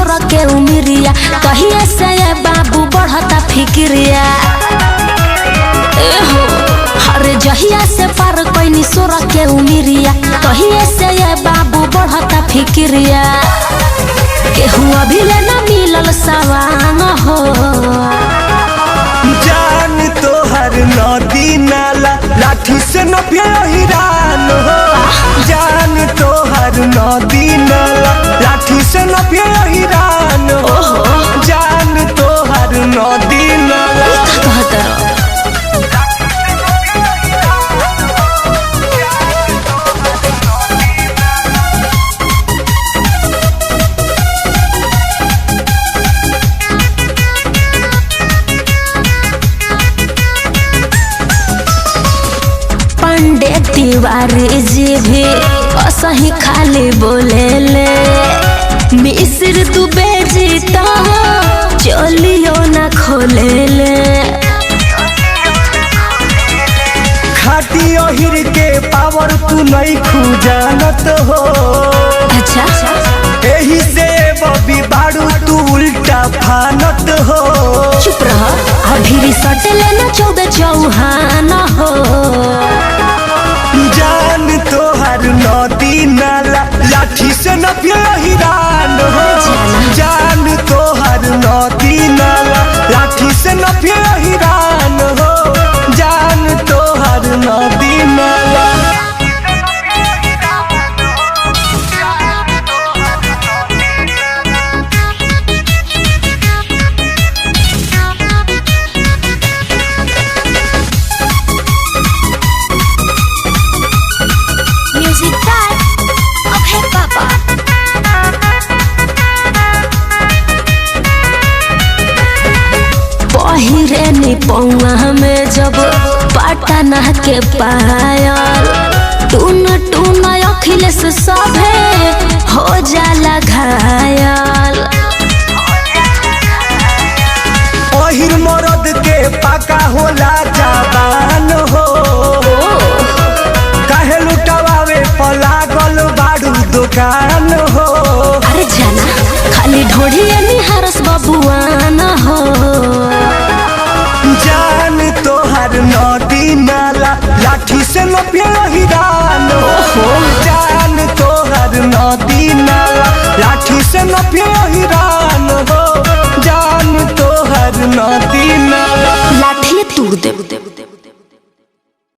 सोरा के उमिरिया कहिए से ये बाबू बढ़ता फिक्रिया हरे जहिया से पार कोई सोरा के उमिरिया कहिए से ये बाबू बढ़ता फिक्रिया केहू अभी ले न मिलल सवांग हो जान तोहर नदी नाला लाठी से न हिरान हो जान तोहर नदी नाला लाठी से न हिरान हो जान तोहर नदी नाला पंडे तिवारी जी भी असही खाली बोले ले मिस्र तू बेजीता चलियो ना खोले ले खाटी ओहिर के पावर तू नहीं खुजानत हो अच्छा एही से बबी बाड़ू तू उल्टा फानत हो चुप रह अभी सटले ना 14 चौहान हो जान तोहर नदी नाला लाठी से न हिरान हो जान तोहर नदी नाला लाठी से न हिरान हो जान तोहर नदी नाला पहिरे नी पौआ में जब पटना के पायल टून टून अखिलेश सभे हो जाला घायल ओहिर मरद के पाका होला जवान हो काहे लुटावे पलागल बाड़ू दुकान हो अरे जाना खाली ढोढ़िए निहारस बबुआन हो जान तोहर नदी नाला लाठी से न हिरान हो जान तोहर नदी नाला लाठी से न हिरान हो जान तोहर नदी नाला लाठी तोड़ दे